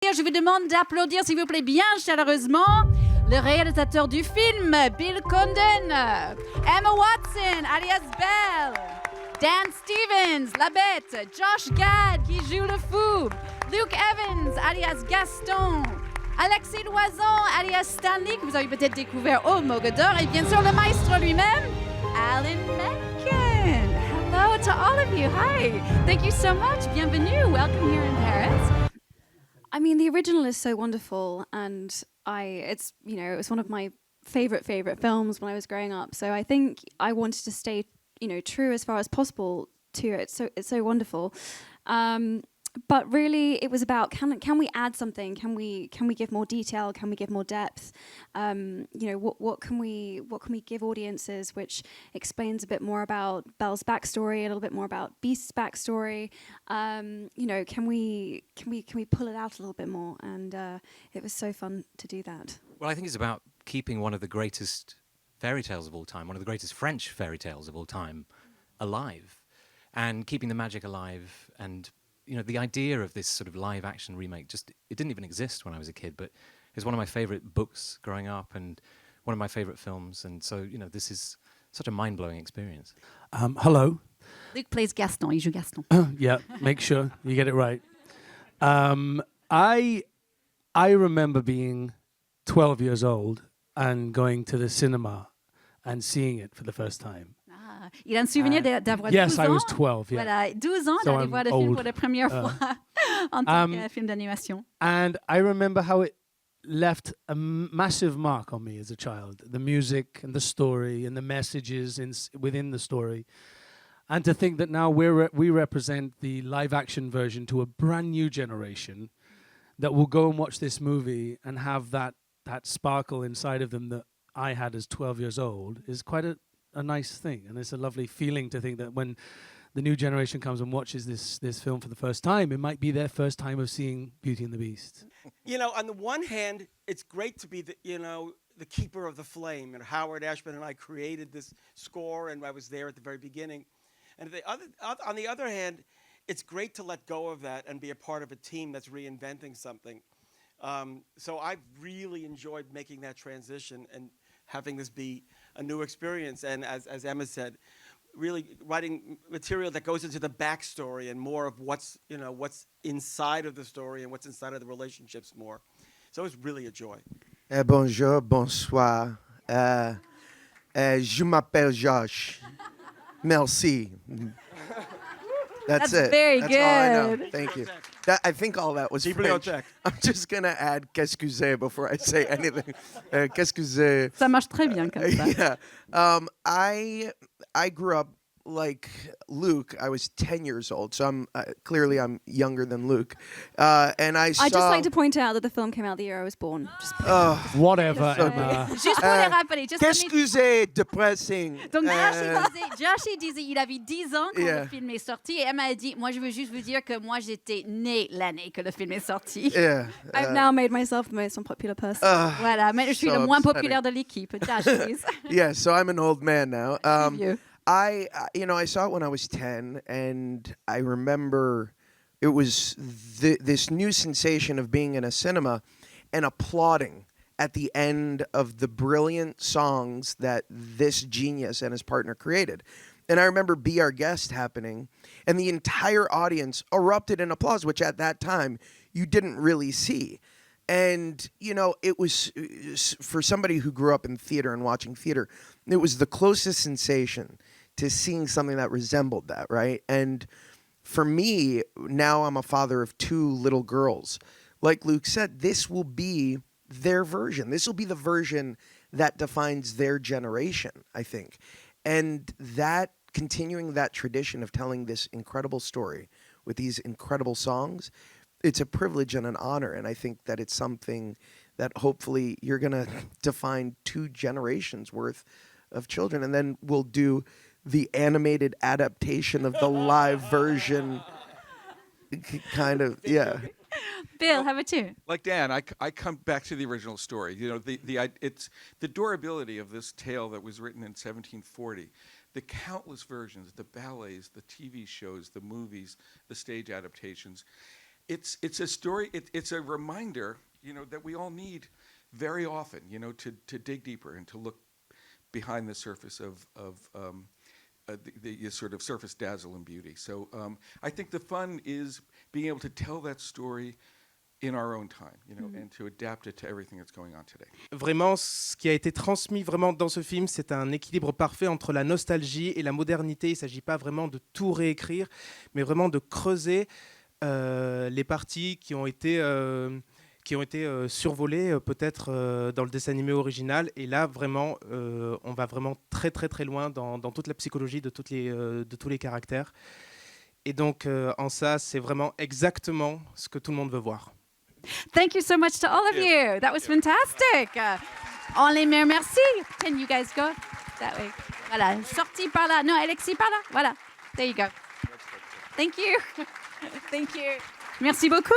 cas, je vous demande d'applaudir, s'il vous plaît, bien chaleureusement, le réalisateur du film, Bill Condon, Emma Watson, alias Belle, Dan Stevens, la bête, Josh Gad, qui joue Lefou, Luke Evans, alias Gaston, Alexis Loison, alias Stanley, que vous avez peut-être découvert au Mogador, et bien sûr le maestro lui-même, Alan Menken. Hello to all of you. Hi. Thank you so much. Bienvenue. Welcome here in Paris. I mean, the original is so wonderful, and it's one of my favorite films when I was growing up. So I think I wanted to stay, true as far as possible to it. So it's so wonderful. But really, it was about can we add something? Can we give more detail? Can we give more depth? What can we give audiences which explains a bit more about Belle's backstory, a little bit more about Beast's backstory? Can we pull it out a little bit more? And it was so fun to do that. Well, I think it's about keeping one of the greatest fairy tales of all time, one of the greatest French fairy tales of all time, alive, and keeping the magic alive. And the idea of this sort of live action remake it didn't even exist when I was a kid, but it's one of my favorite books growing up and one of my favorite films. And so, this is such a mind-blowing experience. Hello. Luc plays Gaston. Il joue Gaston. Yeah, make sure you get it right. I remember being 12 years old and going to the cinema and seeing it for the first time. Il a un souvenir d'avoir 12 ans. Yes, I was 12, yeah. Voilà, 12 ans, d'aller voir le film pour la première fois en tant que film d'animation. And I remember how it left a massive mark on me as a child. The music and the story and the messages within the story. And to think that now we represent the live-action version to a brand new generation that will go and watch this movie and have that sparkle inside of them that I had as 12 years old is quite a nice thing, and it's a lovely feeling to think that when the new generation comes and watches this film for the first time, it might be their first time of seeing Beauty and the Beast. On the one hand, it's great to be the keeper of the flame. And Howard Ashman and I created this score, and I was there at the very beginning. And on the other hand, it's great to let go of that and be a part of a team that's reinventing something. So I've really enjoyed making that transition and having this be a new experience, and as Emma said, really writing material that goes into the backstory and more of what's inside of the story and what's inside of the relationships more. So it's really a joy. Bonjour, bonsoir. Je m'appelle Josh. Merci. That's it. Very That's good. all I know. Thank you. I think all that was French. I'm just going to add qu'est-ce que c'est before I say anything. Qu'est-ce que c'est? Ça marche très bien comme ça. Yeah. I grew up like Luke. I was 10 years old, so I'm clearly I'm younger than Luke. And I just like to point out that the film came out the year I was born. Whatever, Emma. Juste pour les rappeler. Qu'est-ce que c'est depressing? Donc Josh disait il avait 10 ans quand le film est sorti, et Emma a dit moi je veux juste vous dire que moi j'étais née l'année que le film est sorti. Yeah. I've now made myself the most unpopular person. Voilà, mais je suis le moins populaire de l'équipe. Josh, please. Yeah, so I'm an old man now. You. I saw it when I was 10, and I remember it was this new sensation of being in a cinema and applauding at the end of the brilliant songs that this genius and his partner created. And I remember Be Our Guest happening, and the entire audience erupted in applause, which at that time you didn't really see. And, it was, for somebody who grew up in theater and watching theater, it was the closest sensation to seeing something that resembled that, right? And for me, now I'm a father of 2 little girls. Like Luke said, this will be their version. This will be the version that defines their generation, I think. And that, continuing that tradition of telling this incredible story with these incredible songs, it's a privilege and an honor. And I think that it's something that hopefully you're going to define 2 generations worth of children. And then we'll do the animated adaptation of the live version, kind of, yeah. Bill, how about you? Like Dan, I come back to the original story. It's the durability of this tale that was written in 1740. The countless versions, the ballets, the TV shows, the movies, the stage adaptations, it's a story. It's a reminder, that we all need very often, to dig deeper and to look behind the surface of the sort of surface dazzle and beauty. So I think the fun is being able to tell that story in our own time, and to adapt it to everything that's going on today. Vraiment, ce qui a été transmis vraiment dans ce film, c'est un équilibre parfait entre la nostalgie et la modernité. Il ne s'agit pas vraiment de tout réécrire, mais vraiment de creuser les parties qui ont été survolées peut-être dans le dessin animé original. Et là, vraiment, on va vraiment très très très loin dans toute la psychologie de tous les caractères. Et donc, en ça, c'est vraiment exactement ce que tout le monde veut voir. Thank you so much to all of you. That was fantastic. En les mains, merci. Can you guys go that way? Voilà, sorti par là. Non, Alexis, par là. Voilà. There you go. Thank you. Thank you. Merci beaucoup.